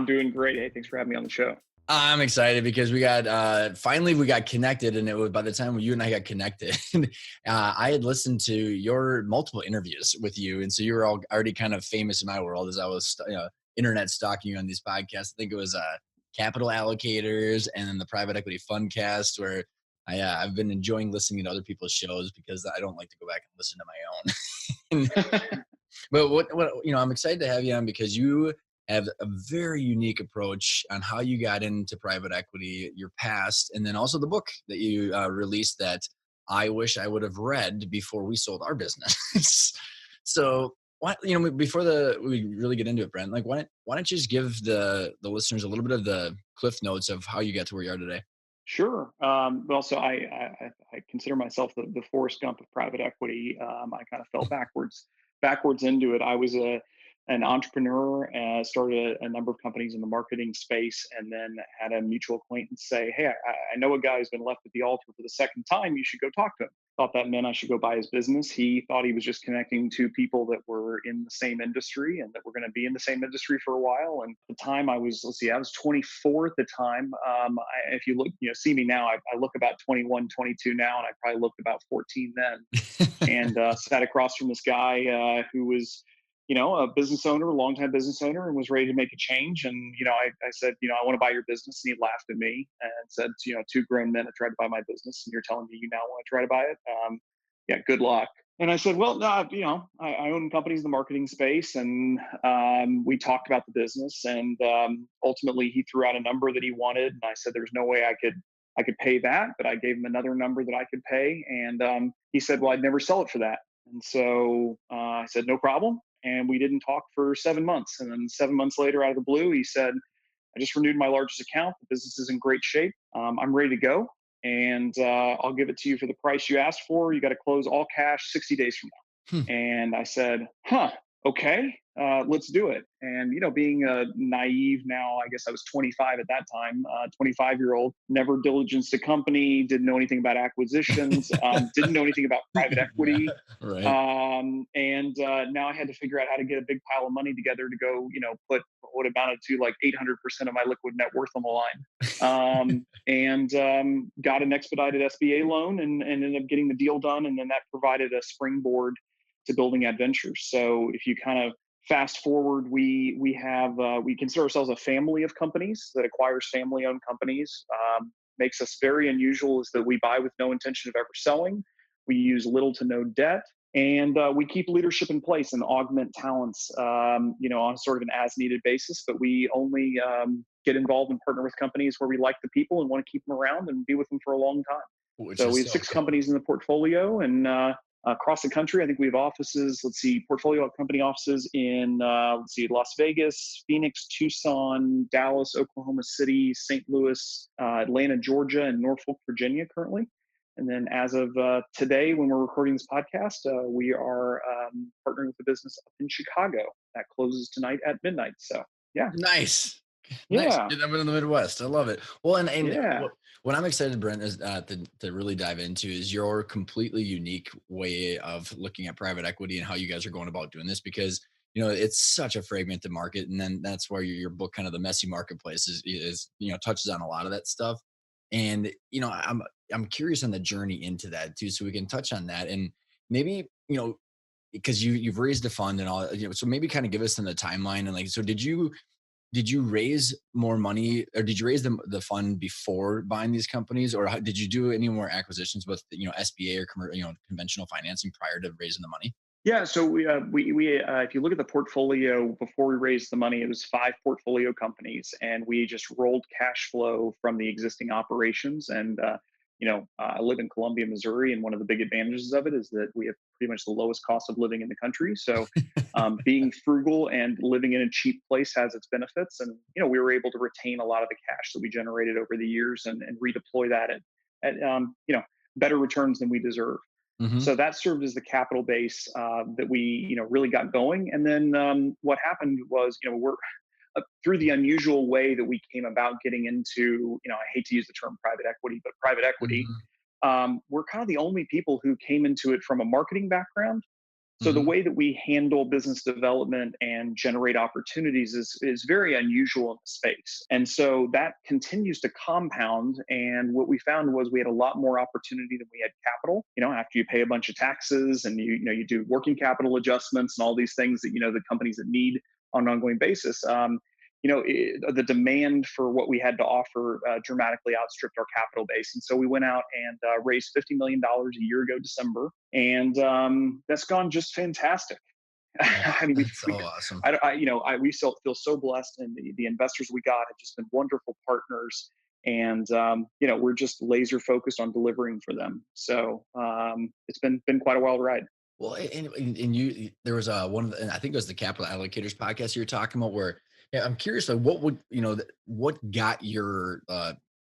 doing great. Hey, thanks for having me on the show. I'm excited because we got finally we got connected, and it was by the time you and I got connected, I had listened to your multiple interviews with you, and so you were already kind of famous in my world as I was internet stalking you on these podcasts. I think it was Capital Allocators and then the Private Equity Fundcast, where I've been enjoying listening to other people's shows because I don't like to go back and listen to my own. But what I'm excited to have you on because you have a very unique approach on how you got into private equity, your past, and then also the book that you released that I wish I would have read before we sold our business. So, before we really get into it, Brent, like why don't you just give the listeners a little bit of the cliff notes of how you got to where you are today? Sure. Well, so I consider myself the Forrest Gump of private equity. I kind of fell backwards into it. I was an entrepreneur, started a number of companies in the marketing space, and then had a mutual acquaintance say, "Hey, I know a guy who's been left at the altar for the second time. You should go talk to him." Thought that meant I should go buy his business. He thought he was just connecting to people that were in the same industry and that were going to be in the same industry for a while. And at the time, I was 24 at the time. If you look, see me now, I look about 21, 22 now, and I probably looked about 14 then. And sat across from this guy who was a business owner, a longtime business owner, and was ready to make a change. And, I said, I want to buy your business. And he laughed at me and said, two grown men have tried to buy my business, and you're telling me you now want to try to buy it? Yeah, good luck. And I said, well, no, I own companies in the marketing space. And we talked about the business. And ultimately, he threw out a number that he wanted. And I said, there's no way I could pay that. But I gave him another number that I could pay. And he said, well, I'd never sell it for that. And so I said, no problem. And we didn't talk for 7 months. And then 7 months later, out of the blue, he said, I just renewed my largest account. The business is in great shape. I'm ready to go. And I'll give it to you for the price you asked for. You got to close all cash 60 days from Hmm. now. And I said, okay, let's do it. And, being naive now, I guess I was 25 at that time, 25-year-old, never diligenced a company, didn't know anything about acquisitions, didn't know anything about private Yeah, equity. right. And now I had to figure out how to get a big pile of money together to go, put what amounted to like 800% of my liquid net worth on the line. And got an expedited SBA loan and ended up getting the deal done. And then that provided a springboard to building Adventures. So if you kind of fast forward, we consider ourselves a family of companies that acquires family-owned companies. Makes us very unusual is that we buy with no intention of ever selling. We use little to no debt. And we keep leadership in place and augment talents, on sort of an as-needed basis. But we only get involved and partner with companies where we like the people and want to keep them around and be with them for a long time. Which So we is have so six cool. companies in the portfolio, and across the country, I think we have offices. Portfolio company offices in Las Vegas, Phoenix, Tucson, Dallas, Oklahoma City, St. Louis, Atlanta, Georgia, and Norfolk, Virginia currently. And then as of today, when we're recording this podcast, we are partnering with a business up in Chicago that closes tonight at midnight. So yeah, Nice. Nice. yeah, Dude, I'm in the Midwest. I love it. Well, and yeah. what I'm excited, Brent, is to really dive into is your completely unique way of looking at private equity and how you guys are going about doing this because it's such a fragmented market, and then that's why your book, kind of the messy marketplace, is touches on a lot of that stuff. And I'm curious on the journey into that too, so we can touch on that and maybe because you've raised a fund and all, so maybe kind of give us the timeline and like, so did you raise more money or did you raise the fund before buying these companies, or did you do any more acquisitions with SBA or conventional financing prior to raising the money? Yeah, so if you look at the portfolio before we raised the money, it was 5 portfolio companies, and we just rolled cash flow from the existing operations. And I live in Columbia, Missouri, and one of the big advantages of it is that we have pretty much the lowest cost of living in the country. So being frugal and living in a cheap place has its benefits. And we were able to retain a lot of the cash that we generated over the years and redeploy that at better returns than we deserve. Hmm. So that served as the capital base that we, really got going. And then what happened was, we're through the unusual way that we came about getting into, I hate to use the term private equity, but private equity. Hmm. We're kind of the only people who came into it from a marketing background So the Hmm. way that we handle business development and generate opportunities is very unusual in the space. And so that continues to compound. And what we found was we had a lot more opportunity than we had capital. After you pay a bunch of taxes and you do working capital adjustments and all these things that the companies that need on an ongoing basis. The demand for what we had to offer dramatically outstripped our capital base. And so we went out and raised $50 million a year ago, December. And that's gone just fantastic. Oh, I mean, that's so awesome. we still feel so blessed, and the investors we got have just been wonderful partners, and we're just laser focused on delivering for them. So it's been quite a wild ride. Well, and you, there was one of the, and I think it was the Capital Allocators podcast you were talking about, where, yeah, I'm curious, like, what would, what got your,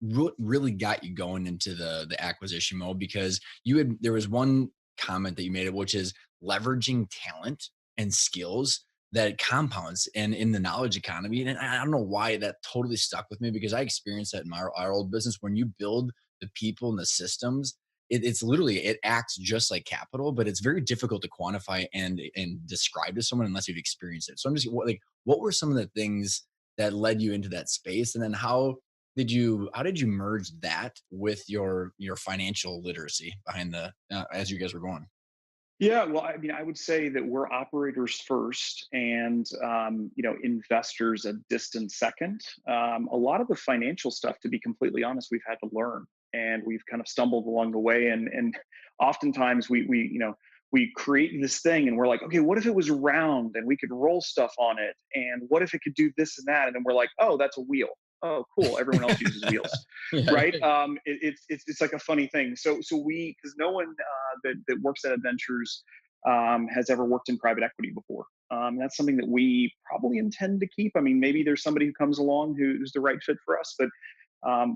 what really got you going into the acquisition mode? Because there was one comment that you made, which is leveraging talent and skills that compounds and in the knowledge economy. And I don't know why that totally stuck with me, because I experienced that in our old business. When you build the people and the systems, it's literally, it acts just like capital, but it's very difficult to quantify and describe to someone unless you've experienced it. So I'm just like, what were some of the things that led you into that space, and then how did you merge that with your financial literacy behind the as you guys were going? Yeah, well, I mean, I would say that we're operators first, and investors a distant second. A lot of the financial stuff, to be completely honest, we've had to learn, and we've kind of stumbled along the way. And oftentimes we create this thing, and we're like, okay, what if it was round and we could roll stuff on it, and what if it could do this and that, and then we're like, oh, that's a wheel. Oh, cool. Everyone else uses wheels, Yeah. right? It's like a funny thing. So we, because no one that works at Adventures has ever worked in private equity before. That's something that we probably intend to keep. I mean, maybe there's somebody who comes along who's the right fit for us, but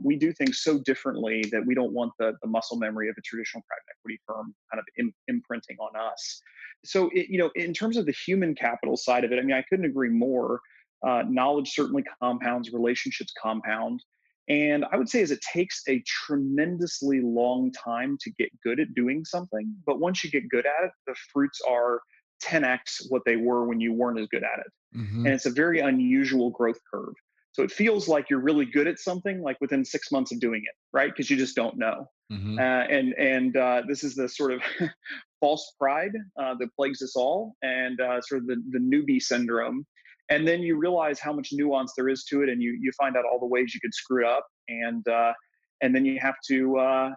we do things so differently that we don't want the muscle memory of a traditional private equity firm kind of imprinting on us. So, in terms of the human capital side of it, I mean, I couldn't agree more. Knowledge certainly compounds, relationships compound. And I would say is it takes a tremendously long time to get good at doing something. But once you get good at it, the fruits are 10x what they were when you weren't as good at it. Hmm. And it's a very unusual growth curve. So it feels like you're really good at something like within 6 months of doing it, right? Because you just don't know. Hmm. And this is the sort of false pride that plagues us all, and sort of the newbie syndrome. And then you realize how much nuance there is to it, and you find out all the ways you could screw it up, and then you have to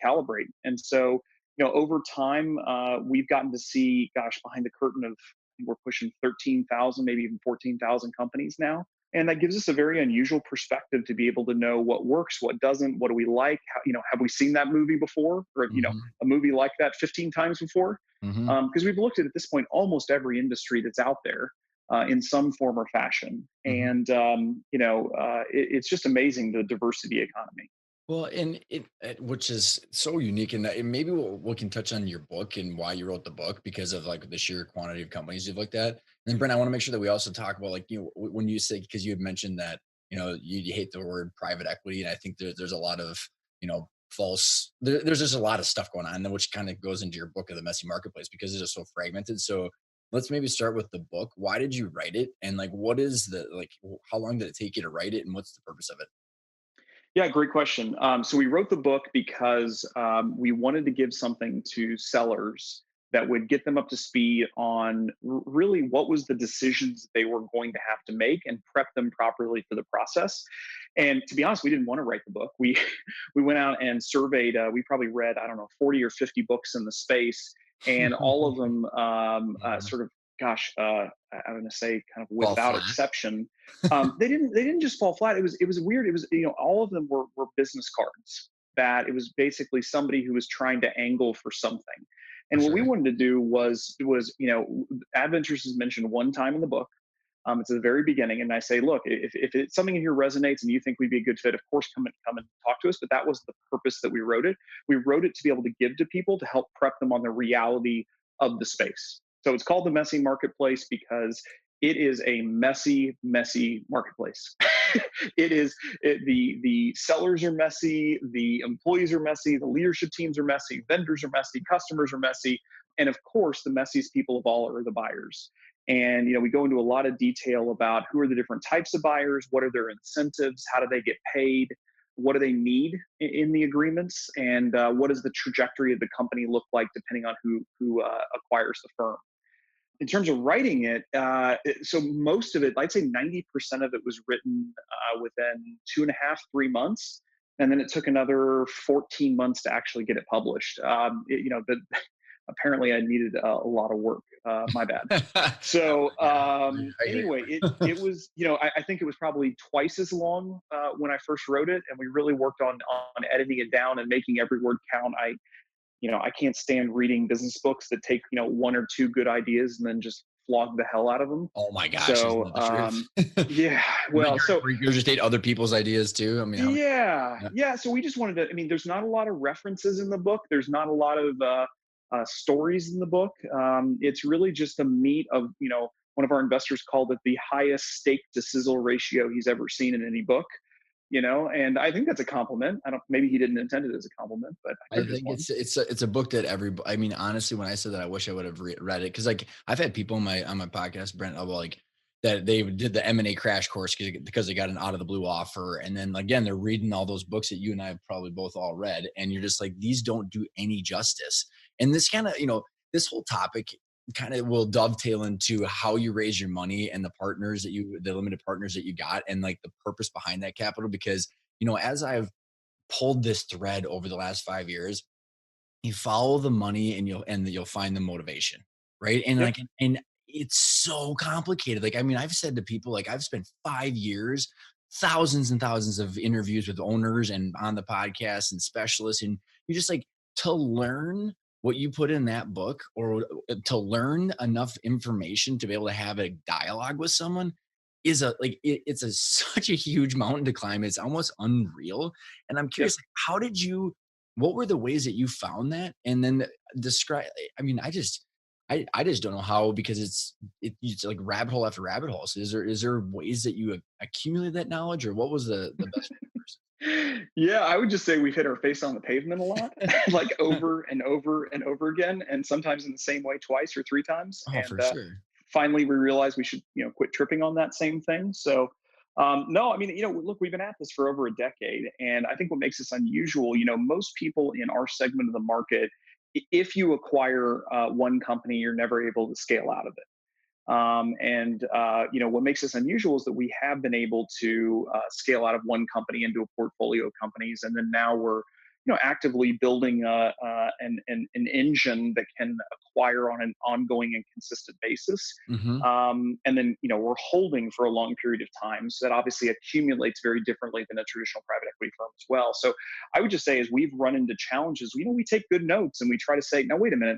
calibrate. And so over time, we've gotten to see, gosh, behind the curtain of, I think we're pushing 13,000, maybe even 14,000 companies now. And that gives us a very unusual perspective to be able to know what works, what doesn't, what do we like, have we seen that movie before, or Hmm. a movie like that 15 times before? Hmm. Because we've looked at this point almost every industry that's out there in some form or fashion, Hmm. and it's just amazing, the diversity economy. Well, and which is so unique, and maybe we can touch on your book and why you wrote the book, because of like the sheer quantity of companies you've looked at. And then, Brent, I want to make sure that we also talk about, like, when you say, because you had mentioned that you hate the word private equity, and I think there's a lot of false. There's just a lot of stuff going on, which kind of goes into your book of the messy marketplace, because it's just so fragmented. So let's maybe start with the book. Why did you write it, and like, what is the like? How long did it take you to write it, and what's the purpose of it? Yeah, great question. So we wrote the book because we wanted to give something to sellers that would get them up to speed on really what was the decisions they were going to have to make, and prep them properly for the process. And to be honest, we didn't want to write the book. We we went out and surveyed. We probably read, I don't know, 40 or 50 books in the space, and all of them Mhm. sort of, gosh, I'm going to say kind of Fall without flat. exception, they didn't just fall flat. It was weird. It was, all of them were business cards, that it was basically somebody who was trying to angle for something. For And what we sure. wanted to do was Adventures is mentioned one time in the book. It's at the very beginning, and I say, look, if it's something in here resonates and you think we'd be a good fit, of course, come and talk to us. But that was the purpose that we wrote it. We wrote it to be able to give to people, to help prep them on the reality of the space. So it's called The Messy Marketplace because it is a messy, messy marketplace. The sellers are messy, the employees are messy, the leadership teams are messy, vendors are messy, customers are messy, And of course, the messiest people of all are the buyers. And we go into a lot of detail about who are the different types of buyers, what are their incentives, how do they get paid, what do they need in the agreements, and what does the trajectory of the company look like depending on who acquires the firm. In terms of writing it, so most of it, I'd say 90% of it was written within 2.5, 3 months. And then it took another 14 months to actually get it published. Apparently I needed a lot of work. My bad. So Yeah, I hear anyway, you. it was, I think it was probably twice as long when I first wrote it. And we really worked on editing it down and making every word count. I can't stand reading business books that take, one or two good ideas and then just flog the hell out of them. Oh my gosh, isn't So, that the truth? yeah, And like well, so regurgitate other people's ideas too. I mean, how many? yeah, Yeah. yeah. So we just wanted to, there's not a lot of references in the book. There's not a lot of stories in the book. It's really just the meat of, one of our investors called it the highest steak to sizzle ratio he's ever seen in any book. And I think that's a compliment. I don't, maybe he didn't intend it as a compliment, but I I took it as think one. it's a book that I mean, honestly, when I said that, I wish I would have read it because like I've had people on my podcast, Brent, of like that they did the M&A crash course because they got an out of the blue offer, and then again they're reading all those books that you and I have probably both all read, and you're just like these don't do any justice. And this kind of this whole topic kind of will dovetail into how you raise your money and the limited partners that you got, and like the purpose behind that capital because as I've pulled this thread over the last 5 years, you follow the money and you'll find the motivation, right? And Yep. like, and it's so complicated. Like, I mean, I've said to people, like, I've spent 5 years, thousands and thousands of interviews with owners and on the podcast and specialists, and you just like to learn what you put in that book or to learn enough information to be able to have a dialogue with someone is it's a such a huge mountain to climb. It's almost unreal. And I'm Yep. curious, like, how did you what were the ways that you found that? And then describe I mean, I just don't know how because it's like rabbit hole after rabbit hole. So is there ways that you accumulate that knowledge or what was the best way Yeah, I would just say we've hit our face on the pavement a lot, like first? over and over and over again, and sometimes in the same way twice or three times. Oh, And for sure. finally, we realized we should, quit tripping on that same thing. So, no, look, we've been at this for over a decade, and I think what makes us unusual, most people in our segment of the market, if you acquire one company, you're never able to scale out of it. And what makes us unusual is that we have been able to scale out of one company into a portfolio of companies, and then now we're actively building an engine that can acquire on an ongoing and consistent basis. Hmm. And then we're holding for a long period of time, so that obviously accumulates very differently than a traditional private equity firm as well. So I would just say, as we've run into challenges, we take good notes and we try to say, no, wait a minute,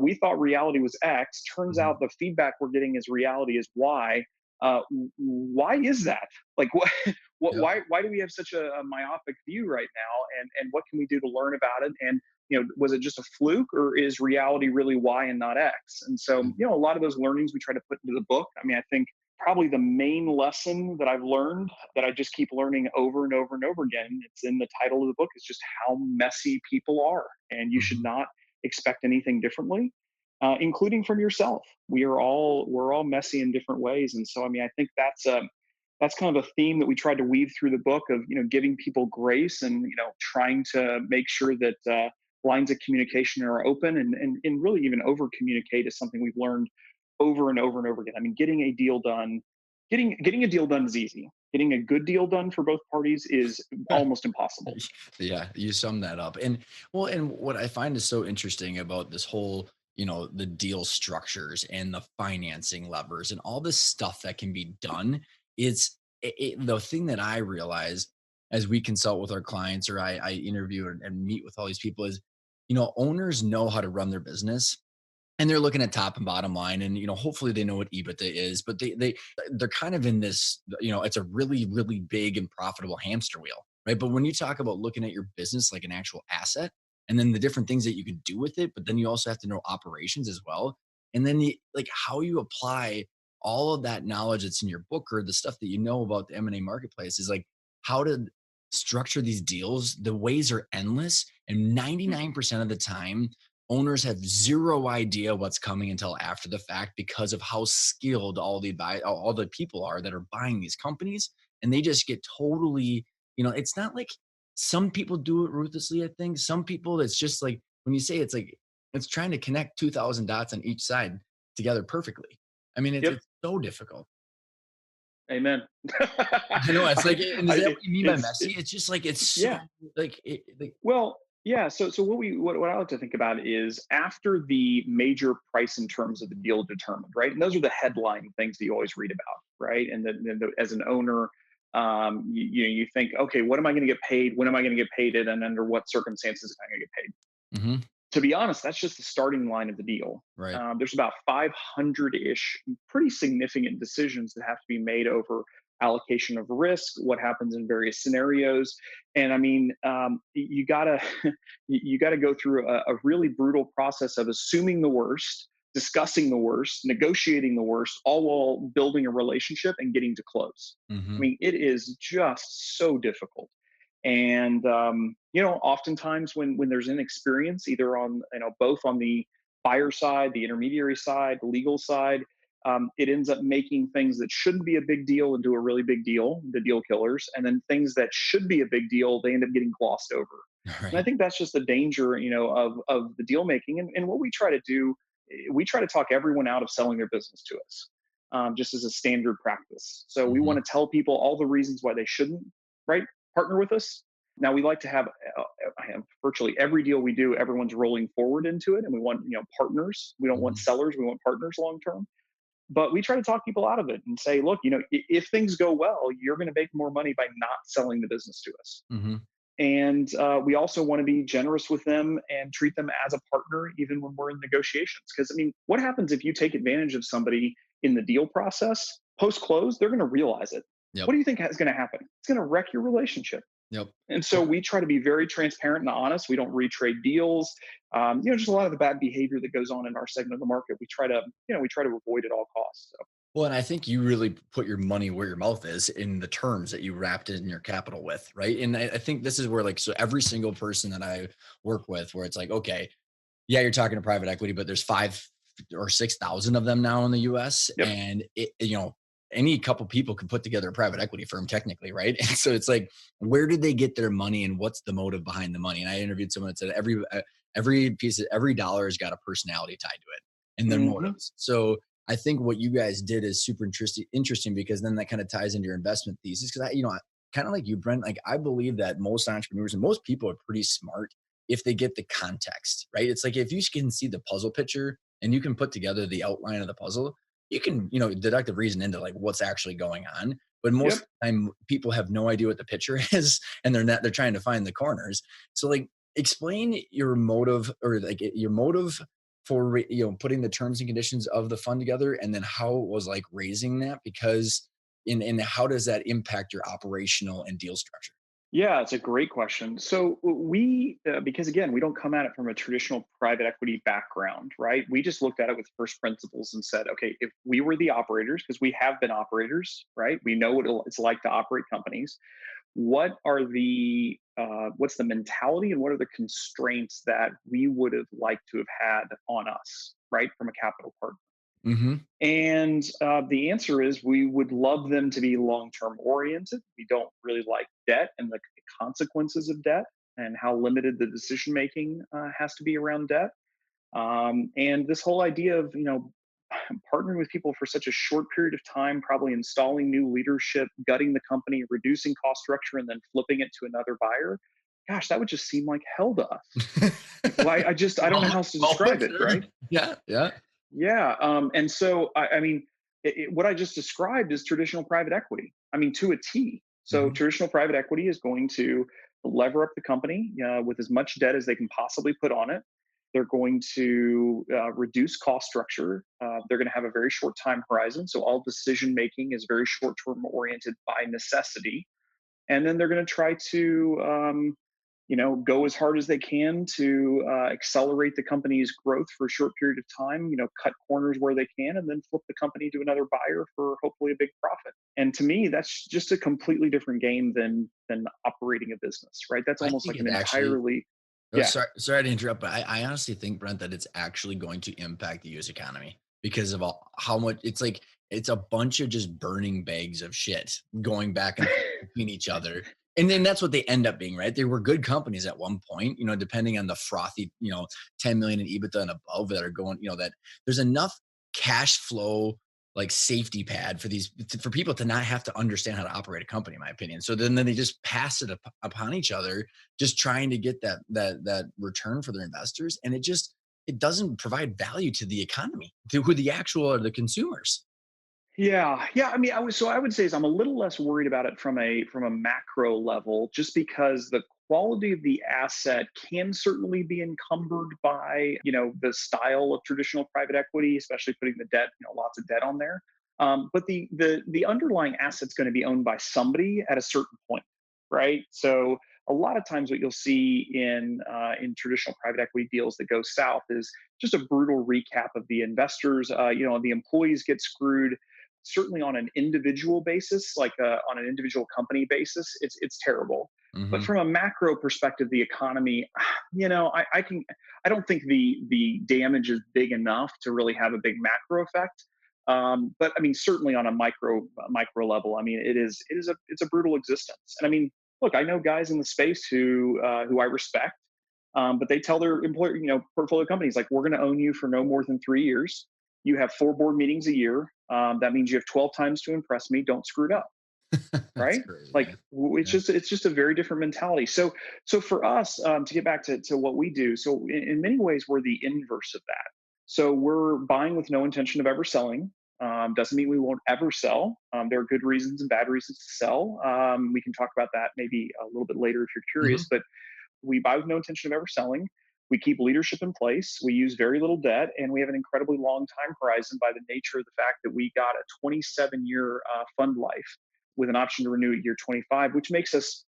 we thought reality was X. Turns Hmm. out the feedback we're getting is reality is Y. Why is that? Like, what, Yep. why do we have such a myopic view right now? And what can we do to learn about it? And was it just a fluke, or is reality really Y and not X? And so, a lot of those learnings we try to put into the book. I think probably the main lesson that I've learned that I just keep learning over and over and over again, it's in the title of the book, is just how messy people are. And you should Hmm. not expect anything differently, including from yourself. We're all messy in different ways, and so I think that's kind of a theme that we tried to weave through the book of giving people grace and trying to make sure that lines of communication are open, and really even over communicate is something we've learned over and over and over again. Getting a deal done, getting a deal done is easy. Getting a good deal done for both parties is almost impossible. Yeah, you sum that up. And well, and what I find is so interesting about this whole, the deal structures and the financing levers and all this stuff that can be done is the thing that I realize as we consult with our clients or I interview and meet with all these people is, owners know how to run their business and they're looking at top and bottom line and hopefully they know what EBITDA is but they're kind of in this it's a really really big and profitable hamster wheel, right? But when you talk about looking at your business like an actual asset and then the different things that you could do with it, but then you also have to know operations as well, and then like how you apply all of that knowledge that's in your book or the stuff that you know about the M&A marketplace is like how to structure these deals. The ways are endless and 99% of the time owners have zero idea what's coming until after the fact because of how skilled all the people are that are buying these companies, and they just get totally, it's not like some people do it ruthlessly. I think some people, it's just like when you say it's like it's trying to connect 2,000 dots on each side together perfectly. I mean, it's Yep. it's so difficult. Amen. I know it's like, and is that what you mean by It's messy? It's just like it's so yeah. like like Well, yeah. So what I like to think about is after the major price in terms of the deal determined, right? And those are the headline things that you always read about, right? And then as an owner, you think, okay, what am I going to get paid? When am I going to get paid it? And under what circumstances am I going to get paid? mhm, To be honest, that's just the starting line of the deal. right. There's about 500-ish pretty significant decisions that have to be made over allocation of risk, what happens in various scenarios, and I mean, you gotta you gotta go through a really brutal process of assuming the worst, discussing the worst, negotiating the worst, all while building a relationship and getting to close. I Mhm, mean, it is just so difficult. And oftentimes when there's inexperience, either on both on the buyer side, the intermediary side, the legal side, it ends up making things that shouldn't be a big deal into a really big deal, the deal killers, and then things that should be a big deal, they end up getting glossed over. And I right. think that's just the danger, of the deal making. And what we try to do, we try to talk everyone out of selling their business to us, just as a standard practice. So we Mhm, want to tell people all the reasons why they shouldn't, right, partner with us. Now we like to have, virtually every deal we do, everyone's rolling forward into it, and we want partners. We don't want mhm, sellers. We want partners long term. But we try to talk people out of it and say, look, if things go well, you're going to make more money by not selling the business to us. mhm. And we also want to be generous with them and treat them as a partner, even when we're in negotiations. Because, I mean, what happens if you take advantage of somebody in the deal process? Post close, they're going to realize it. Yep, What do you think is going to happen? It's going to wreck your relationship. yep. And so Well, we try to be very transparent and honest. We don't retrade deals. Just a lot of the bad behavior that goes on in our segment of the market. We try to avoid at all costs. So, well, and I think you really put your money where your mouth is in the terms that you wrapped in your capital with, right? And I think this is where, like, so every single person that I work with, where it's like, okay, yeah, you're talking to private equity, but there's 5 or 6,000 of them now in the US. yep. And any couple people can put together a private equity firm technically, right? And so it's like, where did they get their money and what's the motive behind the money? And I interviewed someone that said every dollar has got a personality tied to it and their Hmm. motives. So I think what you guys did is super interesting because then that kind of ties into your investment thesis. Because kind of like you, Brent, like I believe that most entrepreneurs and most people are pretty smart if they get the context, right? It's like if you can see the puzzle picture and you can put together the outline of the puzzle, you can, deductive reason into like what's actually going on. But most of Yep. the time, people have no idea what the picture is, and they're trying to find the corners. So, like, explain your motive or like your motive for putting the terms and conditions of the fund together, and then how it was like raising that because in how does that impact your operational and deal structure? Yeah, it's a great question. So because again, we don't come at it from a traditional private equity background, right? We just looked at it with first principles and said, okay, if we were the operators, because we have been operators, right? We know what it's like to operate companies. What's the mentality and what are the constraints that we would have liked to have had on us, right, from a capital partner? Mm-hmm. And the answer is we would love them to be long term oriented. We don't really like debt and the consequences of debt and how limited the decision making has to be around debt. And this whole idea of, partnering with people for such a short period of time, probably installing new leadership, gutting the company, reducing cost structure, and then flipping it to another buyer. Gosh, that would just seem like hell to us. Well, I don't know Well, how else to well describe it, put. right? Yeah, yeah. Yeah. And so, I mean, what I just described is traditional private equity. I mean, to a T. So, Mhm, traditional private equity is going to lever up the company with as much debt as they can possibly put on it. They're going to reduce cost structure. They're going to have a very short time horizon. So, all decision making is very short term oriented by necessity. And then they're going to try to go as hard as they can to accelerate the company's growth for a short period of time, cut corners where they can, and then flip the company to another buyer for hopefully a big profit. And to me, that's just a completely different game than operating a business, right? That's I almost think like an it actually entirely Oh, Yeah. sorry to interrupt, but I honestly think, Brent, that it's actually going to impact the US economy because of how much it's like it's a bunch of just burning bags of shit going back and forth between each other. And then that's what they end up being, right? They were good companies at one point, depending on the frothy, 10 million in EBITDA and above that are going, that there's enough cash flow like safety pad for for people to not have to understand how to operate a company, in my opinion. So then they just pass it upon each other, just trying to get that return for their investors, and it doesn't provide value to the economy, to who the actual are the consumers. Yeah, yeah. I mean, I would say is I'm a little less worried about it from a macro level, just because the quality of the asset can certainly be encumbered by the style of traditional private equity, especially putting the debt, lots of debt on there. But the underlying asset's going to be owned by somebody at a certain point, right? So a lot of times, what you'll see in traditional private equity deals that go south is just a brutal recap of the investors. The employees get screwed certainly on an individual basis, like on an individual company basis, it's terrible. But Hmm. from a macro perspective, the economy, I don't think the damage is big enough to really have a big macro effect. But I mean, certainly on a micro level, I mean, it's a brutal existence. And I mean, look, I know guys in the space who I respect, but they tell their employer, portfolio companies, like, we're going to own you for no more than 3 years. You have 4 board meetings a year. That means you have 12 times to impress me. Don't screw it up, That's right? crazy, Like, man. Yeah. it's just a very different mentality. So for us, to get back to what we do, so in many ways we're the inverse of that. So we're buying with no intention of ever selling. Doesn't mean we won't ever sell. There are good reasons and bad reasons to sell. We can talk about that maybe a little bit later if you're curious. Hmm. But we buy with no intention of ever selling. We keep leadership in place. We use very little debt, and we have an incredibly long time horizon by the nature of the fact that we got a 27-year fund life with an option to renew at year 25, which makes us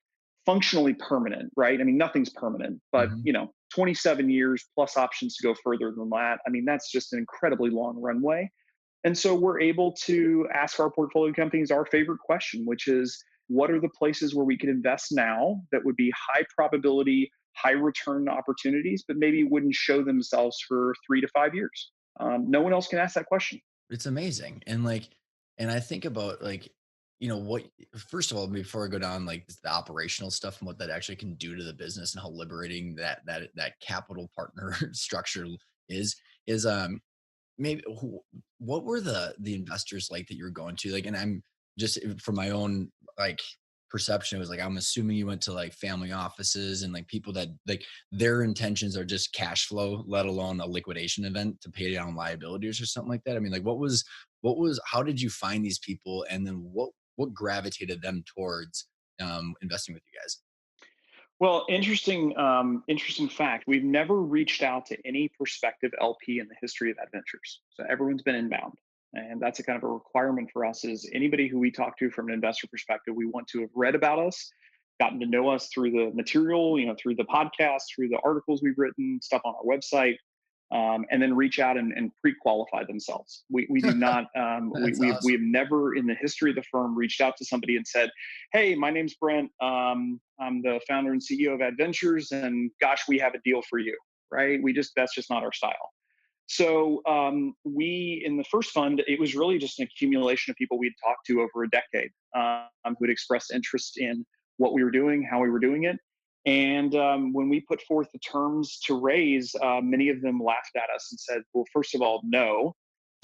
functionally permanent, right? I mean, nothing's permanent, but Hmm. 27 years plus options to go further than that. I mean, that's just an incredibly long runway. And so we're able to ask our portfolio companies our favorite question, which is, what are the places where we could invest now that would be high probability, high return opportunities, but maybe wouldn't show themselves for 3 to 5 years? No one else can ask that question. It's amazing. And I think about like, what, first of all, before I go down like the operational stuff and what that actually can do to the business and how liberating that capital partner structure is maybe what were the investors like that you were going to, like, and I'm just from my own like perception, it was like I'm assuming you went to like family offices and like people that like their intentions are just cash flow, let alone a liquidation event to pay down liabilities or something like that. I mean, like what was how did you find these people, and then what gravitated them towards investing with you guys? Well, interesting fact. We've never reached out to any prospective LP in the history of Adventures. So everyone's been inbound. And that's a kind of a requirement for us, is anybody who we talk to from an investor perspective, we want to have read about us, gotten to know us through the material, through the podcast, through the articles we've written, stuff on our website, and then reach out and pre-qualify themselves. We do not, That's we awesome. have never in the history of the firm reached out to somebody and said, hey, my name's Brent. I'm the founder and CEO of Adventures, and gosh, we have a deal for you, right? That's just not our style. So we, in the first fund, it was really just an accumulation of people we'd talked to over a decade, who had expressed interest in what we were doing, how we were doing it. And when we put forth the terms to raise, many of them laughed at us and said, well, first of all, no.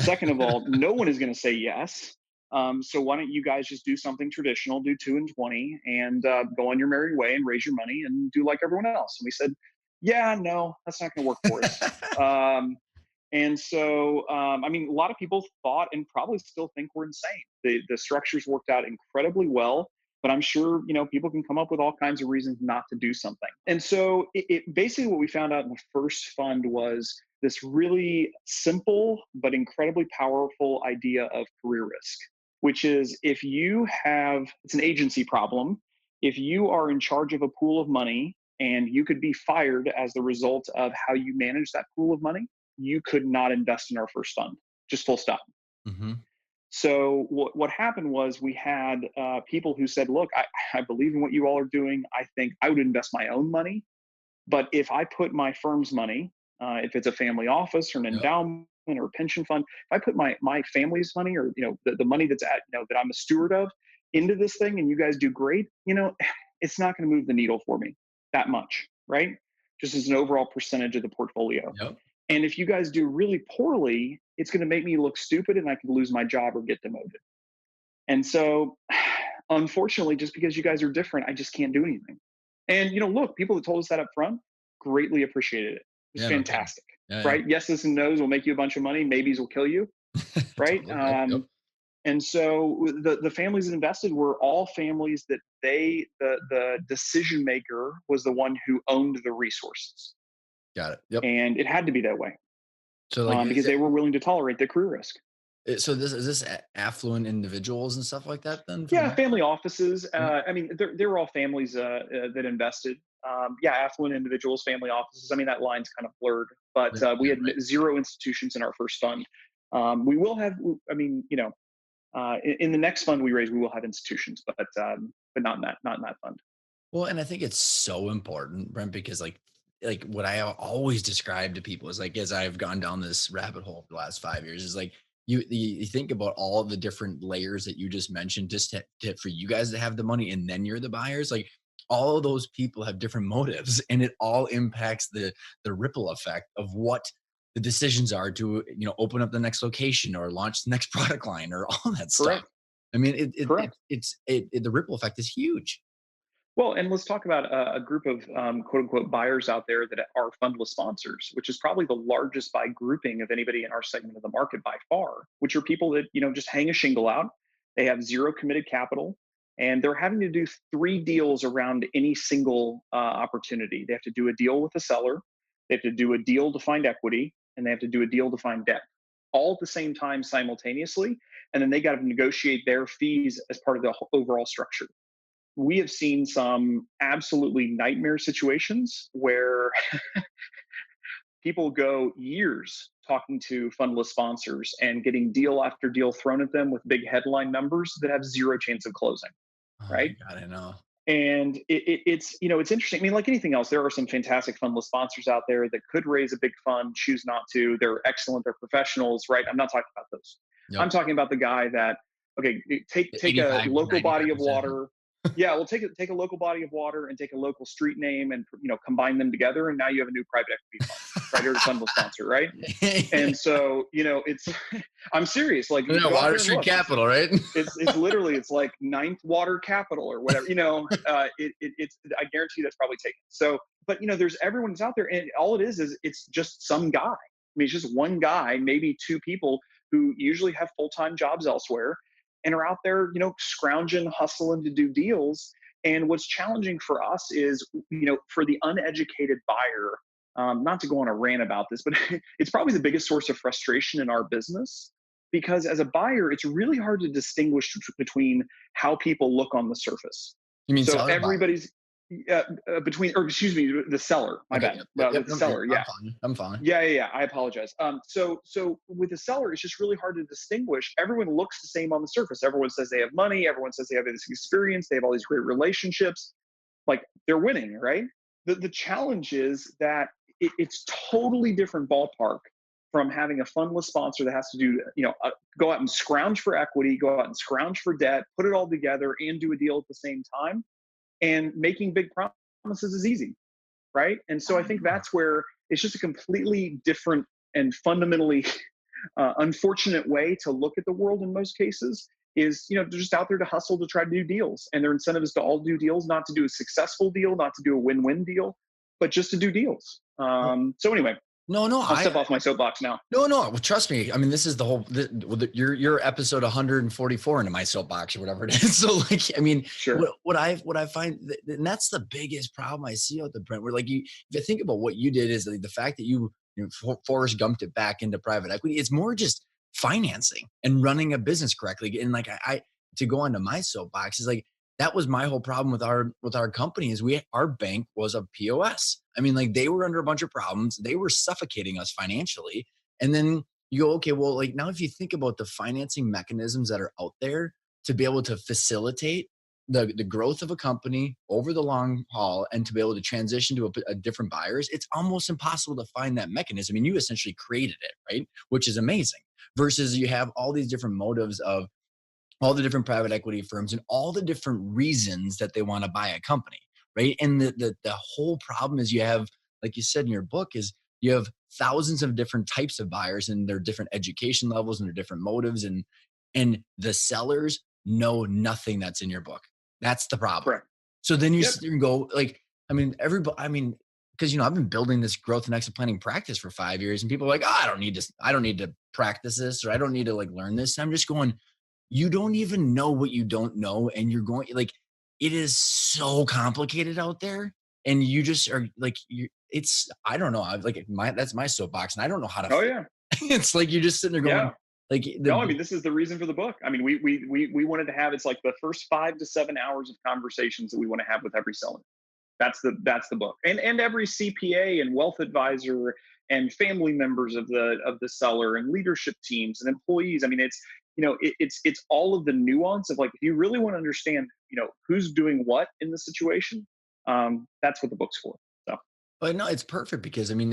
Second of all, no one is going to say yes. So why don't you guys just do something traditional, do 2 and 20, and go on your merry way and raise your money and do like everyone else? And we said, yeah, no, that's not going to work for us. And so, I mean, a lot of people thought and probably still think we're insane. The structures worked out incredibly well, but I'm sure, people can come up with all kinds of reasons not to do something. And so it basically, what we found out in the first fund was this really simple but incredibly powerful idea of career risk, which is, if you have, it's an agency problem. If you are in charge of a pool of money and you could be fired as the result of how you manage that pool of money, you could not invest in our first fund, just full stop. Hmm. So what happened was, we had people who said, look, I believe in what you all are doing. I think I would invest my own money, But if I put my firm's money, if it's a family office or an Yep. endowment or a pension fund, if I put my family's money, or the money that's at, that I'm a steward of, into this thing, and you guys do great, it's not going to move the needle for me that much, right? Just as an overall percentage of the portfolio. Yep. And if you guys do really poorly, it's going to make me look stupid, and I could lose my job or get demoted. And so, unfortunately, just because you guys are different, I just can't do anything. And look, people that told us that up front greatly appreciated it. It was Yeah, no kidding. fantastic, Yeah, yeah. right? Yeses and nos will make you a bunch of money. Maybes will kill you, right? Totally. Yep, yep. And so the families that invested were all families that the decision maker was the one who owned the resources, Got it. Yep. and it had to be that way, So like, is because it, they were willing to tolerate the career risk. so this is this affluent individuals and stuff like that then for the Yeah, most family offices. part? I mean, they were all families that invested. Yeah, affluent individuals, family offices. I mean, that line's kind of blurred, but Yeah, we yeah, had right. zero institutions in our first fund. We will have. I mean, in the next fund we raise, we will have institutions, but not in that fund. Well, and I think it's so important, Brent, because like what I always describe to people is like as I've gone down this rabbit hole for the last 5 years is like you think about all the different layers that you just mentioned, just for you guys to have the money and then you're the buyers. Like all of those people have different motives, and it all impacts the ripple effect of what the decisions are to open up the next location or launch the next product line or all that stuff. Correct. I mean, Correct. the ripple effect is huge. Well, and let's talk about a group of quote unquote buyers out there that are fundless sponsors, which is probably the largest by grouping of anybody in our segment of the market by far, which are people that, just hang a shingle out. They have zero committed capital, and they're having to do three deals around any single opportunity. They have to do a deal with the seller, they have to do a deal to find equity, and they have to do a deal to find debt, all at the same time simultaneously. And then they got to negotiate their fees as part of the overall structure. We have seen some absolutely nightmare situations where people go years talking to fundless sponsors and getting deal after deal thrown at them with big headline numbers that have zero chance of closing, Oh my right? god, I know. And it's interesting. I mean, like anything else, there are some fantastic fundless sponsors out there that could raise a big fund, choose not to. They're excellent. They're professionals, right? I'm not talking about those. I'm Yep. talking about the guy that, okay, take The take a 85 to local body of 95%. water. Yeah, well, take a local body of water and take a local street name, and combine them together, and now you have a new private equity fund, right? Or a fundless sponsor, right? And so it's I'm serious. Like, Yeah, go out Water there and Street look. Capital, right? It's literally, it's like Ninth Water Capital or whatever. It's I guarantee you that's probably taken. So, but there's everyone's out there, and all it is it's just some guy. I mean, it's just one guy, maybe two people who usually have full-time jobs elsewhere and are out there, scrounging, hustling to do deals. And what's challenging for us is, for the uneducated buyer, not to go on a rant about this, but it's probably the biggest source of frustration in our business, because as a buyer, it's really hard to distinguish between how people look on the surface. You mean So seller buyer? everybody's between, or excuse me, the seller. My Okay. bad. Yep. Yep. Well, Yep. the No, seller. I'm Yeah. fine. I'm fine. Yeah. I apologize. So with the seller, it's just really hard to distinguish. Everyone looks the same on the surface. Everyone says they have money. Everyone says they have this experience. They have all these great relationships. Like, they're winning, right? The challenge is that it's totally different ballpark from having a fundless sponsor that has to do, go out and scrounge for equity, go out and scrounge for debt, put it all together and do a deal at the same time. And making big promises is easy, right? And so I think that's where it's just a completely different and fundamentally unfortunate way to look at the world in most cases. Is, they're just out there to hustle to try to do deals, and their incentive is to all do deals, not to do a successful deal, not to do a win-win deal, but just to do deals. Well, So anyway, no, no, I'll step off my soapbox now. no. Well, trust me. I mean, this is the whole. Your episode 144 into my soapbox or whatever it is. So, like, I mean, Sure. what I find, and that's the biggest problem I see out the Brent. Where like if you think about what you did, is like the fact that Forrest Gumped it back into private equity. It's more just financing and running a business correctly. And like I to go onto my soapbox is like that was my whole problem with our company is our bank was a POS. I mean, like they were under a bunch of problems. They were suffocating us financially. And then you go, okay, well, like now if you think about the financing mechanisms that are out there to be able to facilitate the growth of a company over the long haul and to be able to transition to a different buyers, it's almost impossible to find that mechanism. And you essentially created it, right? Which is amazing. Versus you have all these different motives of all the different private equity firms and all the different reasons that they want to buy a company, right? And the whole problem is you have, like you said in your book, is you have thousands of different types of buyers and their different education levels and their different motives, and the sellers know nothing that's in your book. That's the problem. Correct. So then you Yep. sit there and go like, I mean, everybody, I mean, because I've been building this growth and exit planning practice for 5 years, and people are like, oh, I don't need to practice this, or I don't need to like learn this. And I'm just going, you don't even know what you don't know, and you're going like, it is so complicated out there, and you just are like, you it's I don't know, I like my that's my soapbox, and I don't know how to Oh fix yeah. it. It's like you're just sitting there going Yeah. like No, I mean, this is the reason for the book. I mean, we wanted to have, it's like the first 5 to 7 hours of conversations that we want to have with every seller. That's the book, and every CPA and wealth advisor and family members of the seller and leadership teams and employees. I mean, it's all of the nuance of, like, if you really want to understand who's doing what in the situation, that's what the book's for. So But no, it's perfect because I mean,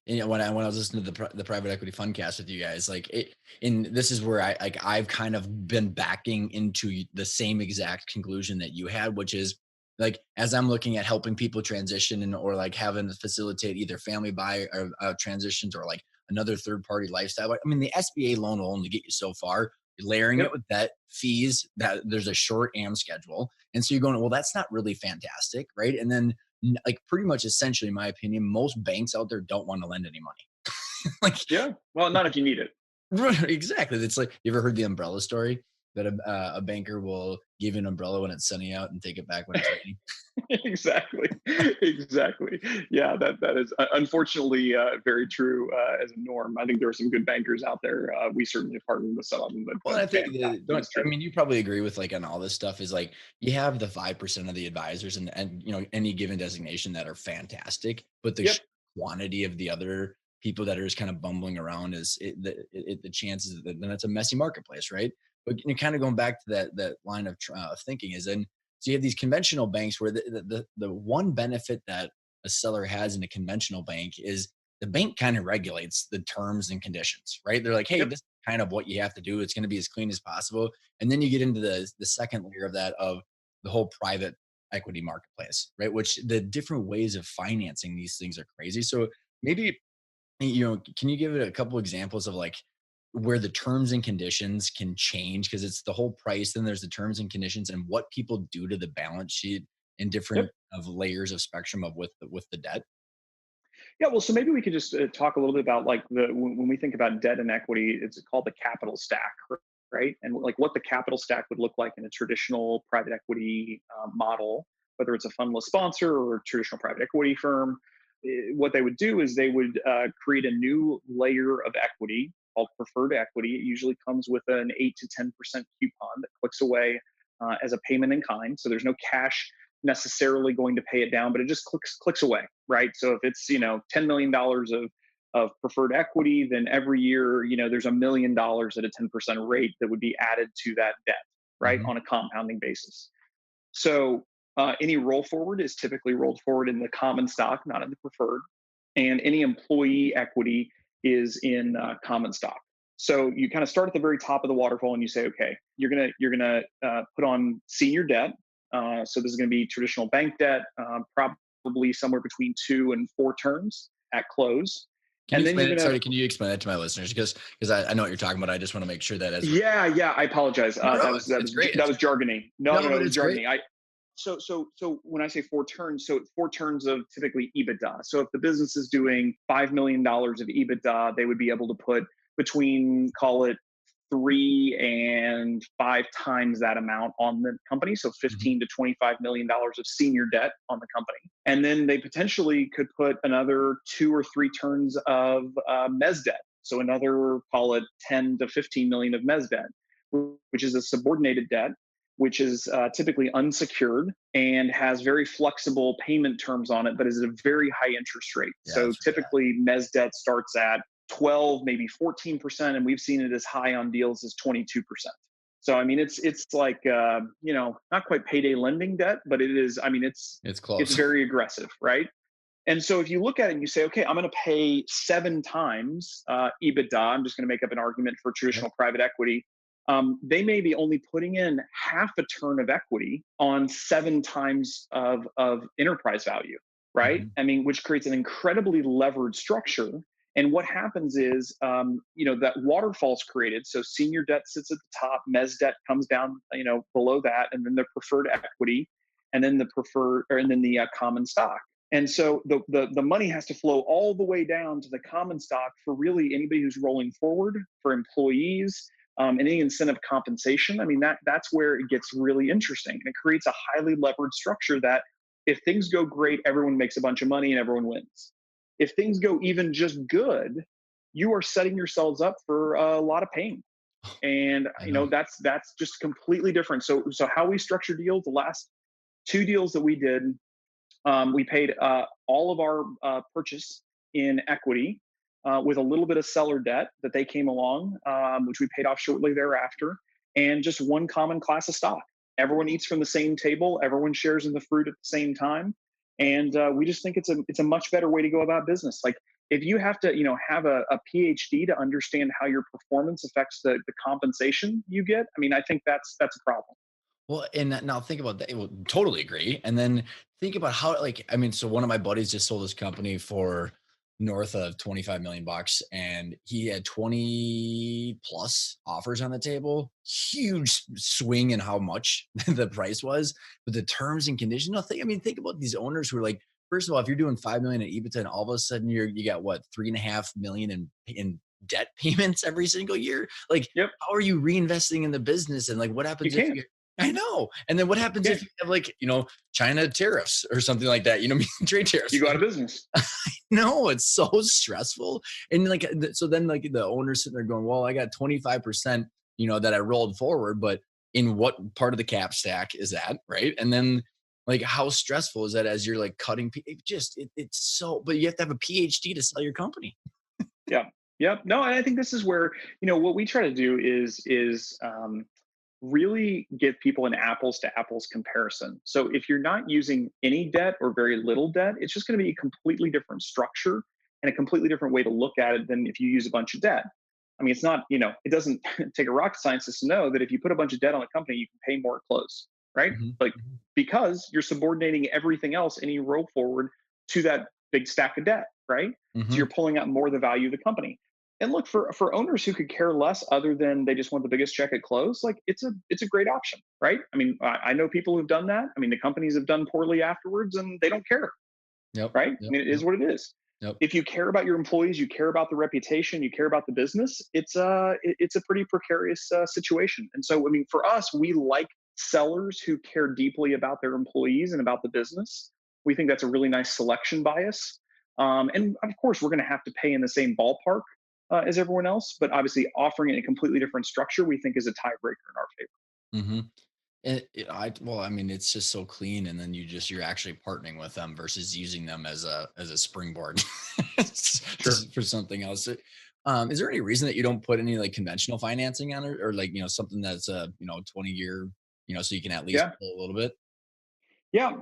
when I was listening to the private equity fundcast with you guys, like it, and this is where I've kind of been backing into the same exact conclusion that you had, which is like as I'm looking at helping people transition and or like having to facilitate either family buy or transitions or like another third party lifestyle. I mean, the SBA loan will only get you so far. You're layering it yep. with debt, fees, that there's a short AM schedule, and so you're going, well, that's not really fantastic, right? And then like pretty much essentially, in my opinion, most banks out there don't want to lend any money. Like Yeah, well, not if you need it. right, exactly. It's like, you ever heard the umbrella story that a banker will give you an umbrella when it's sunny out and take it back when it's raining? Exactly. Exactly. Yeah, that is unfortunately very true as a norm. I think there are some good bankers out there. We certainly have partnered with some of them, Well, but I yeah, think no, it is I true. mean, you probably agree with like on all this stuff is like you have the 5% of the advisors and any given designation that are fantastic, but the Yep. quantity of the other people that are just kind of bumbling around is the chances that then it's a messy marketplace, right? But kind of going back to that line of thinking is then so you have these conventional banks where the one benefit that a seller has in a conventional bank is the bank kind of regulates the terms and conditions, right? They're like, hey, Yep. this kind of what you have to do. It's going to be as clean as possible. And then you get into the second layer of that of the whole private equity marketplace, right? Which the different ways of financing these things are crazy. So maybe can you give it a couple examples of like where the terms and conditions can change because it's the whole price, then there's the terms and conditions and what people do to the balance sheet in different Yep. of layers of spectrum of with the debt. Yeah, well, so maybe we could just talk a little bit about, like, when we think about debt and equity, it's called the capital stack, right? And like what the capital stack would look like in a traditional private equity model, whether it's a fundless sponsor or a traditional private equity firm. What they would do is they would create a new layer of equity called preferred equity. It usually comes with an 8 to 10% coupon that clicks away as a payment in kind. So there's no cash necessarily going to pay it down, but it just clicks away, right? So if it's $10 million of preferred equity, then every year there's $1 million at a 10% rate that would be added to that debt, right, Mhm. on a compounding basis. So any roll forward is typically rolled forward in the common stock, not in the preferred, and any employee equity is in common stock. So you kind of start at the very top of the waterfall and you say, okay, you're gonna put on senior debt. So this is going to be traditional bank debt, probably somewhere between 2 and 4 turns at close, Can you and then explain you're it? gonna. Sorry, can you explain that to my listeners? Because I know what you're talking about. I just want to make sure that as we're Yeah, yeah. I apologize. no, That no, was that it's was great. that It's was jargony. No, no, no, no. but It was it's great. jargony. So when I say 4 turns, so 4 turns of typically EBITDA. So if the business is doing $5 million of EBITDA, they would be able to put between, call it, 3 and 5 times that amount on the company. So Mhm. 15 to 25 million dollars of senior debt on the company, and then they potentially could put another 2 or 3 turns of mez debt. So another, call it, 10 to 15 million of mez debt, which is a subordinated debt, which is typically unsecured and has very flexible payment terms on it, but is at a very high interest rate. Yeah, So I've heard that. typically, mez debt starts at 12, maybe 14%, and we've seen it as high on deals as 22%. So I mean, it's like not quite payday lending debt, but it is. I mean, It's it's close. very aggressive, right? And so if you look at it and you say, okay, I'm going to pay 7 times EBITDA, I'm just going to make up an argument for Yep. traditional private equity. They may be only putting in half a turn of equity on 7 times of enterprise value, right? Mhm. I mean, which creates an incredibly levered structure. And what happens is, that waterfall's created. So senior debt sits at the top, mezz debt comes down, below that, and then the preferred equity, and then the preferred, and then the common stock. And so the money has to flow all the way down to the common stock for really anybody who's rolling forward, for employees, any incentive compensation. I mean, that's where it gets really interesting. And it creates a highly levered structure that if things go great, everyone makes a bunch of money and everyone wins. If things go even just good, you are setting yourselves up for a lot of pain. And I know. that's just completely different. So how we structure deals, the last 2 deals that we did, we paid all of our purchase in equity with a little bit of seller debt that they came along, which we paid off shortly thereafter, and just one common class of stock. Everyone eats from the same table. Everyone shares in the fruit at the same time, and we just think it's a much better way to go about business. Like if you have to have a PhD to understand how your performance affects the compensation you get, I mean I think that's a problem. Well, and now think about that. Well, totally agree. And then think about how, like, I mean, so one of my buddies just sold his company for north of 25 million bucks, and he had 20 plus offers on the table. Huge swing in how much the price was, but the terms and conditions. No, I mean, think about these owners who are like, first of all, if you're doing 5 million in EBITDA and all of a sudden you got what, 3.5 million in debt payments every single year, like, Yep, how are you reinvesting in the business? And like, what you happens if can't. you I know. And then what happens Yeah, if you have like, China tariffs or something like that, trade tariffs? you go out Like, of business. no, it's so stressful. And like, so then like the owner's sitting there going, well, I got 25%, that I rolled forward, but in what part of the cap stack is that? Right. And then like, how stressful is that as you're like cutting, it's so, but you have to have a PhD to sell your company. Yeah. Yep. No, and I think this is where, what we try to do is really give people an apples to apples comparison. So if you're not using any debt or very little debt, it's just going to be a completely different structure and a completely different way to look at it than if you use a bunch of debt. I mean, it's not, it doesn't take a rocket scientist to know that if you put a bunch of debt on a company, you can pay more at close, right? Mhm, Like, mhm, because you're subordinating everything else, any roll forward to that big stack of debt, right? So mhm. you're pulling out more of the value of the company. And look, for owners who could care less other than they just want the biggest check at close, like it's a great option, right? I mean, I know people who've done that. I mean, the companies have done poorly afterwards and they don't care, Yep. right? I Yep. mean, it is Yep. what it is. Yep. If you care about your employees, you care about the reputation, you care about the business, it's a pretty precarious situation. And so I mean, for us, we like sellers who care deeply about their employees and about the business. We think that's a really nice selection bias. And of course, we're going to have to pay in the same ballpark as everyone else, but obviously offering it in a completely different structure, we think is a tiebreaker in our favor. Mhm. Well, I mean, it's just so clean, and then you're actually partnering with them versus using them as a springboard Sure. for something else. Is there any reason that you don't put any like conventional financing on it, or like something that's a 20-year, so you can at least Yeah. pull a little bit? Yeah.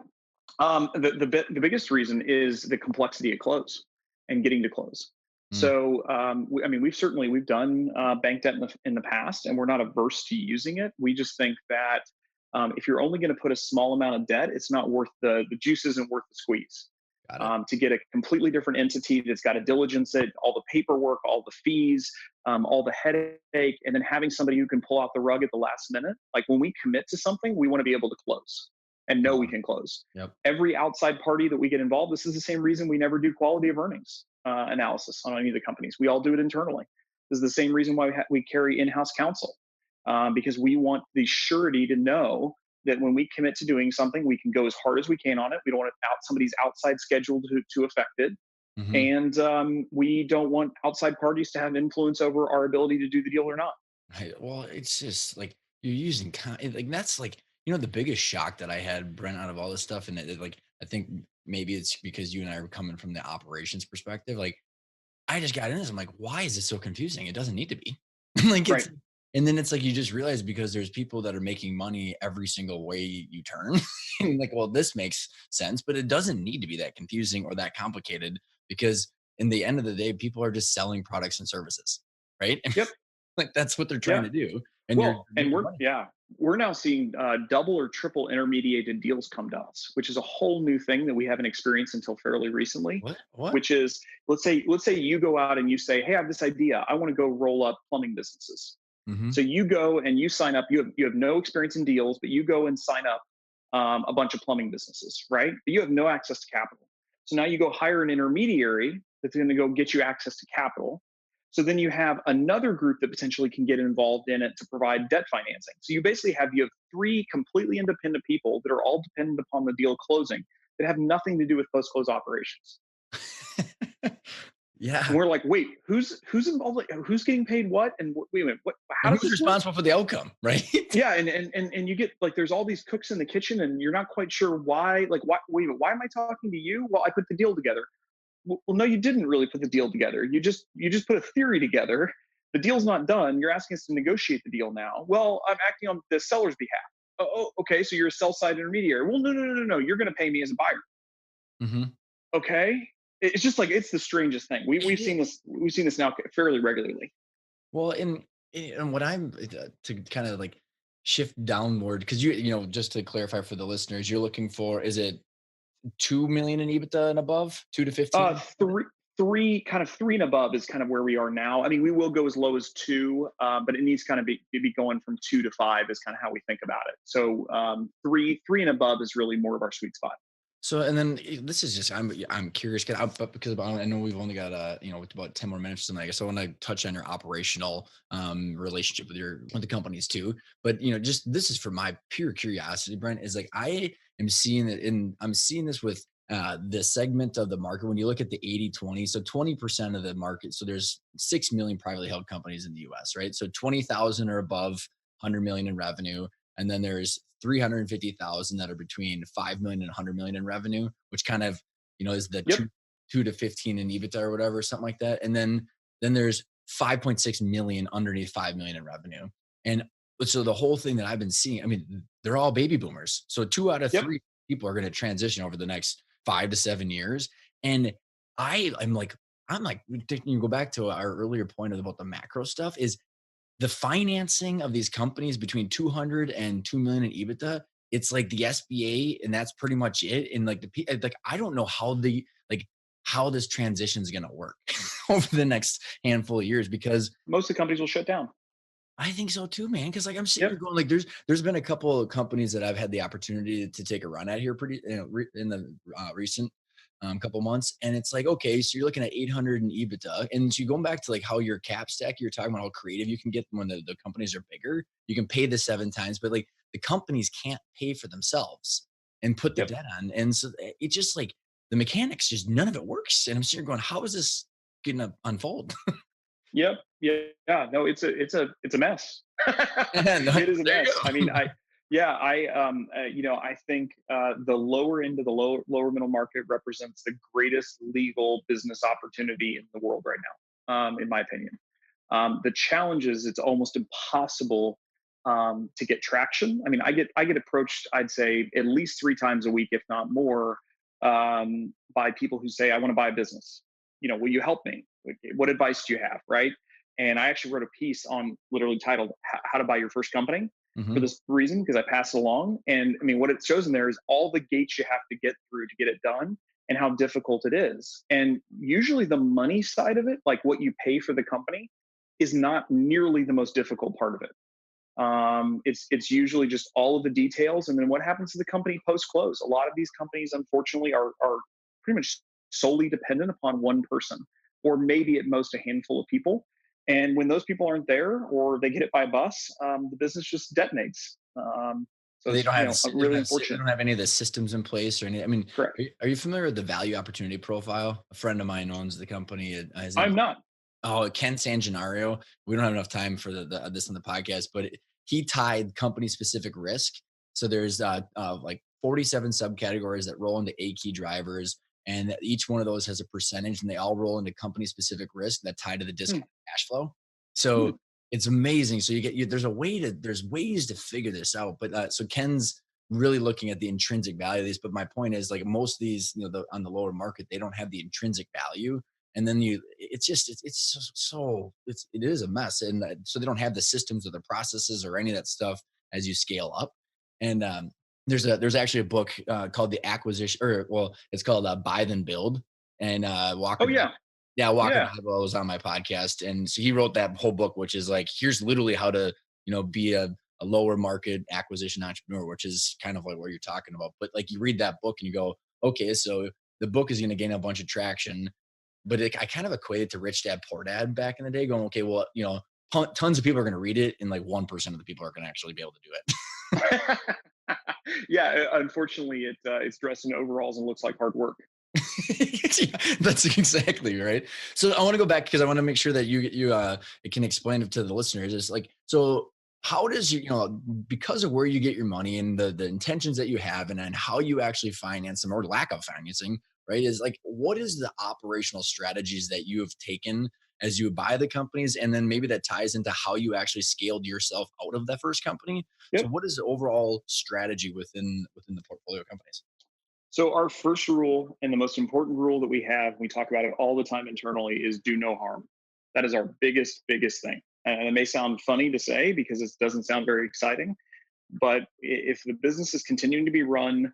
The biggest reason is the complexity of close and getting to close. Mm, So I mean, we've done bank debt in the past, and we're not averse to using it. We just think that if you're only going to put a small amount of debt, it's not worth the juice isn't worth the squeeze. got it. To get a completely different entity that's got to diligence it, all the paperwork, all the fees, all the headache, and then having somebody who can pull out the rug at the last minute. Like when we commit to something, we want to be able to close and know we Uh, can close. yep. Every outside party that we get involved, this is the same reason we never do quality of earnings analysis on any of the companies. We all do it internally. This is the same reason why we carry in-house counsel, because we want the surety to know that when we commit to doing something, we can go as hard as we can on it. We don't want somebody's outside schedule to affect it, Hmm. and we don't want outside parties to have influence over our ability to do the deal or not. Well, it's just like you're using like that's like the biggest shock that I had, Brent, out of all this stuff, and like I think maybe it's because you and I are coming from the operations perspective. Like I just got in this, I'm like, why is this so confusing? It doesn't need to be. Like Right. And then it's like you just realize because there's people that are making money every single way you turn. And like, well, this makes sense, but it doesn't need to be that confusing or that complicated because in the end of the day, people are just selling products and services, right? Yep. Like that's what they're trying Yeah. to do. And you're Well, and making money. we're now seeing double or triple intermediated deals come to us, which is a whole new thing that we haven't experienced until fairly recently. What? What? Which is, let's say you go out and you say, "Hey, I have this idea. I want to go roll up plumbing businesses." Hmm. So you go and you sign up. You have no experience in deals, but you go and sign up a bunch of plumbing businesses, right? But you have no access to capital. So now you go hire an intermediary that's going to go get you access to capital. So then you have another group that potentially can get involved in it to provide debt financing. So you have three completely independent people that are all dependent upon the deal closing that have nothing to do with post close operations. And Yeah. we're like, wait, who's involved? Who's getting paid what? And wait a minute, what? How And does who's this work? responsible for the outcome, right? Yeah, and you get like there's all these cooks in the kitchen, and you're not quite sure why. Like, why? Wait a minute, why am I talking to you? Well, I put the deal together. Well, no, you didn't really put the deal together. You just put a theory together. The deal's not done. You're asking us to negotiate the deal now. Well, I'm acting on the seller's behalf. Okay. So you're a sell side intermediary. Well, no, no, no, no, no. You're going to pay me as a buyer. Hmm. Okay. It's just like it's the strangest thing. It We've seen is. this. We've seen this now fairly regularly. Well, and what I'm to kind of like shift downward because just to clarify for the listeners, you're looking for is it 2 million in EBITDA and above, 2 to 15? Three and above is kind of where we are now. I mean, we will go as low as two, but it needs kind of be going from 2 to 5 is kind of how we think about it. So three and above is really more of our sweet spot. So, and then this is just I'm curious, but because I know we've only got with about 10 more minutes tonight, I guess I want to touch on your operational relationship with the companies too. But just this is for my pure curiosity, Brent, is like I'm seeing this with the segment of the market when you look at the 80/20. So 20% of the market. So there's 6 million privately held companies in the US, right? So 20,000 or above 100 million in revenue. And then there's 350,000 that are between 5 million and 100 million in revenue, which kind of, is the Yep. 2 to 15 in EBITDA or whatever, something like that. And then there's 5.6 million underneath 5 million in revenue. And so the whole thing that I've been seeing, I mean, they're all baby boomers. So two out of Yep. three people are going to transition over the next 5 to 7 years. And I'm like, you go back to our earlier point about the macro stuff is the financing of these companies between 200 and 2 million in EBITDA, it's like the SBA and that's pretty much it. And like like I don't know how this transition is going to work over the next handful of years because Most of the companies will shut down. I think so too, man. Because like I'm sitting Yep. here going, like there's been a couple of companies that I've had the opportunity to take a run at here, in the recent couple months, and it's like okay, so you're looking at 800 in EBITDA, and so you going back to like how your cap stack, you're talking about how creative you can get when the companies are bigger. You can pay the 7 times, but like the companies can't pay for themselves and put the Yep. debt on, and so it just like the mechanics, just none of it works. And I'm sitting here going, how is this going to unfold? Yep. Yeah. Yeah. No, it's a mess. And there It is a you mess. I mean, go. I think the lower end of the lower middle market represents the greatest legal business opportunity in the world right now, in my opinion. The challenge is it's almost impossible to get traction. I mean, I get approached, I'd say at least 3 times a week, if not more, by people who say, "I want to buy a business. Will you help me? What advice do you have?" Right? And I actually wrote a piece on literally titled "How to Buy Your First Company." For Mhm. this reason, because I pass it along. And I mean, what it shows in there is all the gates you have to get through to get it done and how difficult it is. And usually the money side of it, like what you pay for the company, is not nearly the most difficult part of it. It's usually just all of the details, and then what happens to the company post close. A lot of these companies, unfortunately, are pretty much solely dependent upon one person, or maybe at most a handful of people. And when those people aren't there, or they get hit by a bus, the business just detonates. So They it's don't have really they unfortunate. don't have any of the systems in place or any I mean, Correct. are you familiar with the value opportunity profile? A friend of mine owns the company, his I'm name's not. Ken San Gennaro. We don't have enough time for this on the podcast, but he tied company specific risk. So there's like 47 subcategories that roll into A key drivers, and each one of those has a percentage, and they all roll into company specific risk that tie to the Hmm. discounted cash flow. Hmm. So It's amazing. So there's ways to figure this out. But so Ken's really looking at the intrinsic value of these. But my point is, like, most of these, on the lower market, they don't have the intrinsic value. And then it is a mess. And so they don't have the systems or the processes or any of that stuff as you scale up. And there's actually a book called The Acquisition, or well, it's called Buy Then Build. And Oh Walker yeah, yeah, Walker yeah. Noble was on my podcast, and so he wrote that whole book, which is like, here's literally how to, be a lower market acquisition entrepreneur, which is kind of like what you're talking about. But like, you read that book and you go, okay, so the book is going to gain a bunch of traction, but I kind of equate it to Rich Dad Poor Dad back in the day, going, okay, well, tons of people are going to read it, and like 1% of the people are going to actually be able to do it. Yeah, unfortunately, it's dressed in overalls and looks like hard work. Yeah, that's exactly right. So I want to go back because I want to make sure that you it can explain it to the listeners. It's like, so how does because of where you get your money and the intentions that you have, and then how you actually finance them or lack of financing, right? Is like, what is the operational strategies that you have taken as you buy the companies, and then maybe that ties into how you actually scaled yourself out of that first company. So Yep. what is the overall strategy within the portfolio companies? So our first rule and the most important rule that we have, we talk about it all the time internally, is do no harm. That is our biggest thing. And it may sound funny to say because it doesn't sound very exciting, but if the business is continuing to be run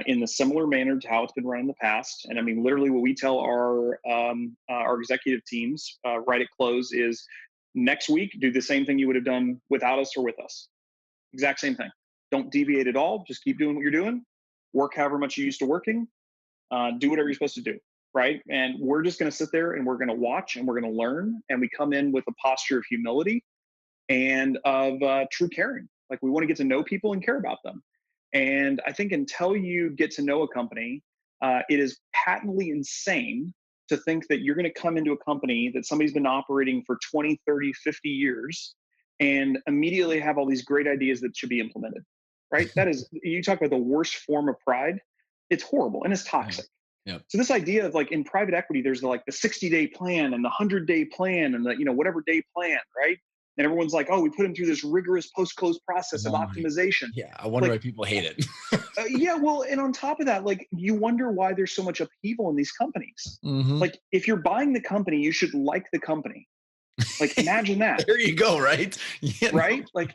in the similar manner to how it's been run in the past, and I mean literally what we tell our executive teams right at close is, next week do the same thing you would have done without us or with us. Exact same thing. Don't deviate at all. Just keep doing what you're doing. Work however much you used to working. Do whatever you're supposed to do, right? And we're just going to sit there and we're going to watch and we're going to learn. And we come in with a posture of humility and of true caring. Like, we want to get to know people and care about them. And I think until you get to know a company, it is patently insane to think that you're going to come into a company that somebody's been operating for 20, 30, 50 years and immediately have all these great ideas that should be implemented, right? That is, you talk about the worst form of pride. It's horrible and it's Yeah. toxic. Yep. So this idea of, like, in private equity, there's like the 60-day plan and the 100-day plan and the whatever day plan, right? And everyone's like, oh, we put them through this rigorous post-close process of Oh my, optimization. yeah. I wonder why Like, people hate it. yeah, well, and on top of that, like, you wonder why there's so much upheaval in these companies. Hmm. Like, if you're buying the company, you should like the company. Like, imagine that, There you go. Right. Yeah. No right? Like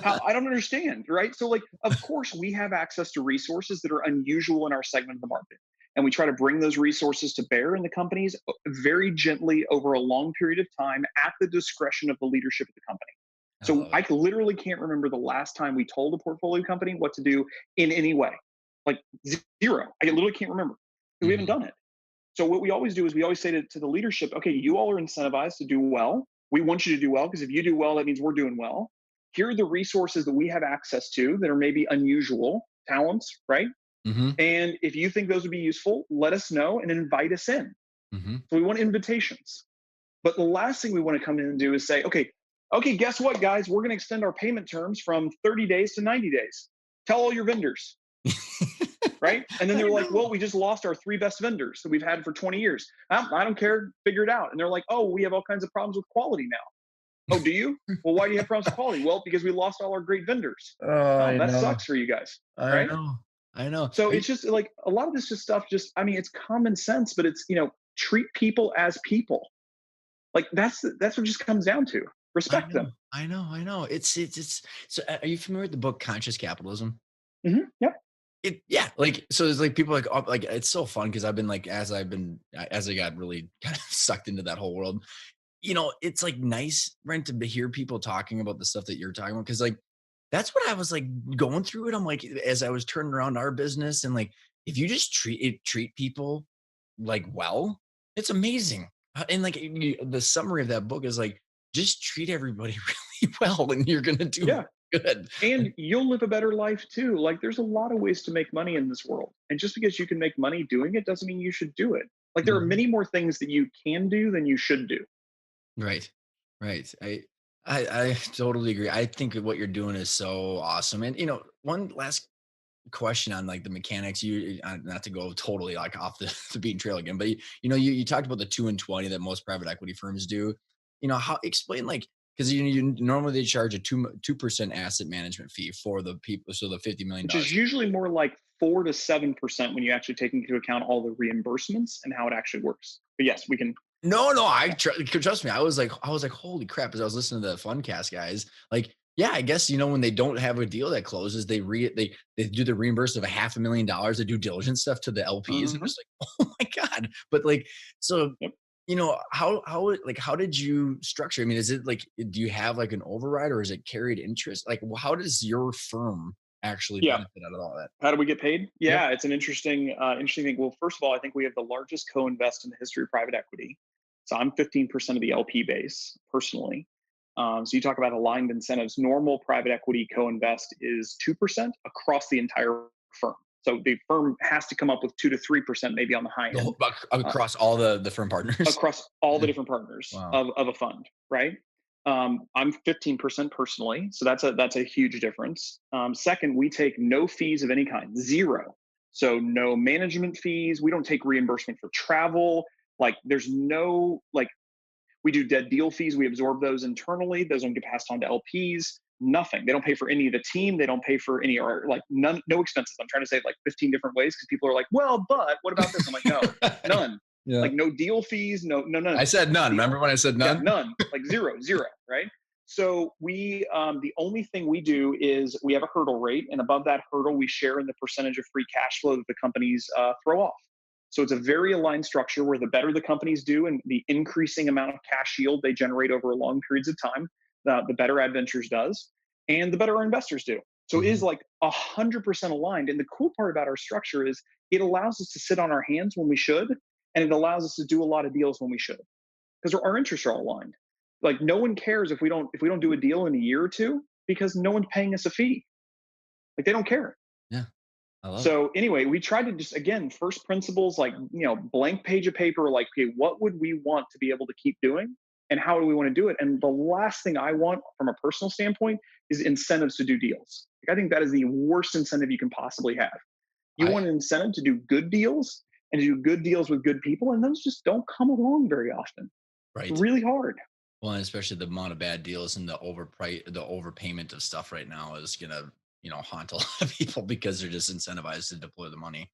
how, I don't understand, right? So, like, of course, we have access to resources that are unusual in our segment of the market. And we try to bring those resources to bear in the companies very gently over a long period of time at the discretion of the leadership of the company. I So love it. I literally can't remember the last time we told a portfolio company what to do in any way. Like, zero. I literally can't remember. We haven't Hmm. done it. So what we always do is we always say to the leadership, okay, you all are incentivized to do well. We want you to do well because if you do well, that means we're doing well. Here are the resources that we have access to that are maybe unusual talents, right? Hmm. And if you think those would be useful, let us know and invite us in. Hmm. So we want invitations. But the last thing we want to come in and do is say, okay, guess what, guys? We're going to extend our payment terms from 30 days to 90 days. Tell all your vendors, right? And then I they're like, know. well, we just lost our three best vendors that we've had for 20 years. I don't care. Figure it out. And they're like, oh, we have all kinds of problems with quality now. Oh, do you? Well, why do you have problems with quality? Well, because we lost all our great vendors. Oh, Oh, I that know. sucks for you guys, I right? know. I know. So it's just like a lot of this just stuff, just, I mean, it's common sense, but it's, treat people as people. Like, that's what it just comes down to. I Respect know. them. I know. I know. It's so are you familiar with the book Conscious Capitalism? Yep. Yeah, like, so it's like people like, like, it's so fun because I've been like, as I got really kind of sucked into that whole world, it's like nice, Brent, to hear people talking about the stuff that you're talking about. Cause like, that's what I was like going through it. I'm like, as I was turning around our business, and like, if you just treat people like well, it's amazing. And like, the summary of that book is like, just treat everybody really well and you're going to do Yeah. good. And you'll live a better life too. Like, there's a lot of ways to make money in this world. And just because you can make money doing it doesn't mean you should do it. Like, there are Mhm. many more things that you can do than you should do. Right. Right. I totally agree. I think what you're doing is so awesome. And one last question on like the mechanics. You not to go totally like off the beaten trail again, but you talked about the 2 and 20 that most private equity firms do. How explain like because you normally they charge a 2% asset management fee for the people, so the which is $50 million. usually more like 4 to 7% when you actually take into account all the reimbursements and how it actually works. But yes, we can. No, no, Yeah. trust me. I was like, holy crap! As I was listening to the Funcast guys, like, yeah, I guess when they don't have a deal that closes, they do the reimbursement of $500,000 of due diligence stuff to the LPs. I'm Hmm. just like, oh my god! But like, so Yep. how did you structure? I mean, is it like, do you have like an override, or is it carried interest? Like, how does your firm actually Yeah. benefit out of all that? How do we get paid? Yep. Yeah, it's an interesting thing. Well, first of all, I think we have the largest co-invest in the history of private equity. So I'm 15% of the LP base personally. So you talk about aligned incentives. Normal private equity co-invest is 2% across the entire firm. So the firm has to come up with 2 to 3%, maybe on the high The end, whole, uh, across all the firm partners. across all the Yeah. different partners Wow. of a fund, right? I'm 15% personally, so that's a huge difference. Second, we take no fees of any kind, zero. So no management fees. We don't take reimbursement for travel. Like there's no like we do dead deal fees. We absorb those internally. Those don't get passed on to LPs. Nothing. They don't pay for any of the team. They don't pay for any or like none, no expenses. I'm trying to say it like 15 different ways because people are like, well, but what about this? I'm like, no, none. Yeah. Like no deal fees, no, none. I said none. The Remember when I said Yeah, none? none, like zero, zero, right? So the only thing we do is we have a hurdle rate, and above that hurdle, we share in the percentage of free cash flow that the companies throw off. So it's a very aligned structure where the better the companies do and the increasing amount of cash yield they generate over long periods of time, the better Adventures does, and the better our investors do. So it is Mhm. like 100% aligned. And the cool part about our structure is it allows us to sit on our hands when we should, and it allows us to do a lot of deals when we should because our interests are all aligned. Like no one cares if we don't do a deal in a year or two because no one's paying us a fee. Like they don't care. Yeah, I love it. So anyway, we tried to just again first principles, like blank page of paper, like okay, what would we want to be able to keep doing, and how do we want to do it? And the last thing I want from a personal standpoint is incentives to do deals. Like I think that is the worst incentive you can possibly have. You I want an incentive to do good deals and to do good deals with good people, and those just don't come along very often. It's right. really hard. Well, and especially the amount of bad deals and the overpayment of stuff right now is gonna, haunt a lot of people because they're just incentivized to deploy the money,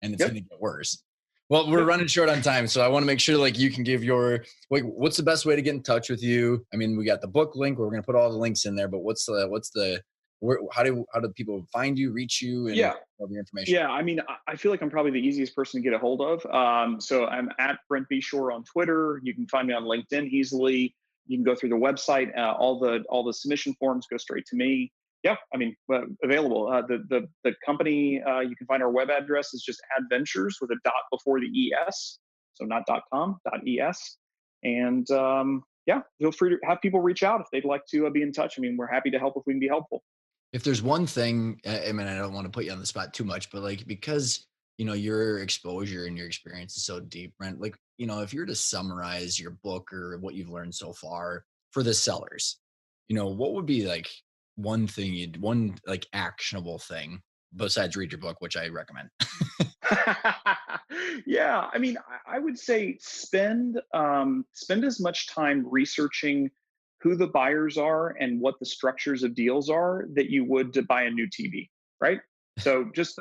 and it's Yep. gonna get worse. Well, we're Yep. running short on time, so I want to make sure like you can give your like what's the best way to get in touch with you? I mean, we got the book link. We're gonna put all the links in there, but what's the where, how do people find you, reach you, and Yeah. all your information? Yeah, I mean, I feel like I'm probably the easiest person to get a hold of. So I'm at Brent Beshore on Twitter. You can find me on LinkedIn easily. You can go through the website. All the submission forms go straight to me. Yeah, I mean, available. The company you can find our web address is just Adventures with a dot before the es, so not .com, .es. And yeah, feel free to have people reach out if they'd like to be in touch. I mean, we're happy to help if we can be helpful. If there's one thing, I mean, I don't want to put you on the spot too much, but like because your exposure and your experience is so deep, Brent. Like, if you were to summarize your book or what you've learned so far for the sellers, what would be like one like actionable thing besides read your book, which I recommend. Yeah, I mean, I would say spend as much time researching who the buyers are and what the structures of deals are that you would to buy a new TV, right? So just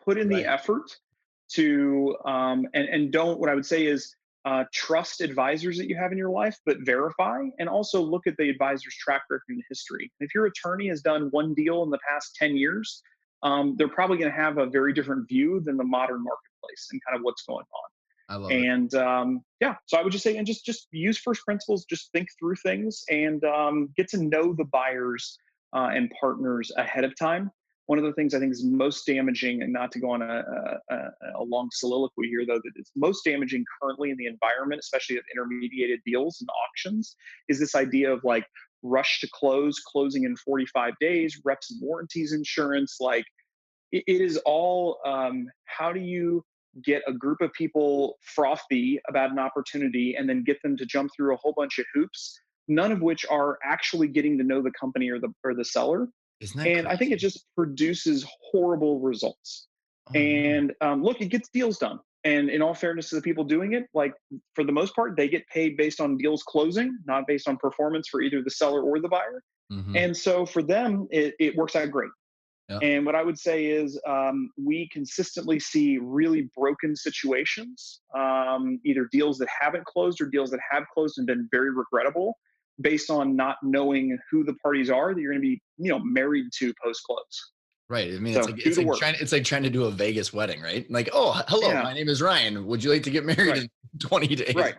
put in the Right. effort to and don't. What I would say is trust advisors that you have in your life, but verify and also look at the advisor's track record and history. If your attorney has done one deal in the past 10 years, they're probably going to have a very different view than the modern marketplace and kind of what's going on. I love it. And yeah, so I would just say, and just use first principles, just think through things and get to know the buyers and partners ahead of time. One of the things I think is most damaging, and not to go on a long soliloquy here, though, that is most damaging currently in the environment, especially of intermediated deals and auctions, is this idea of like rush to close, closing in 45 days, reps and warranties insurance. Like it is all how do you get a group of people frothy about an opportunity and then get them to jump through a whole bunch of hoops, none of which are actually getting to know the company or the seller. Isn't that And I think it crazy? just produces horrible results. Oh no. And look, it gets deals done. And in all fairness to the people doing it, like for the most part, they get paid based on deals closing, not based on performance for either the seller or the buyer. Hmm. And so for them, it works out great. Yeah. And what I would say is we consistently see really broken situations, either deals that haven't closed or deals that have closed and been very regrettable based on not knowing who the parties are that you're going to be, married to post close. Right. I mean, So do the work. it's like trying to do a Vegas wedding, right? Like, oh, hello, Yeah, my name is Ryan. Would you like to get married right, in 20 days? right,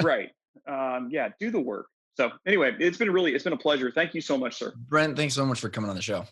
right. Yeah, do the work. So anyway, it's been a pleasure. Thank you so much, sir. Brent, thanks so much for coming on the show.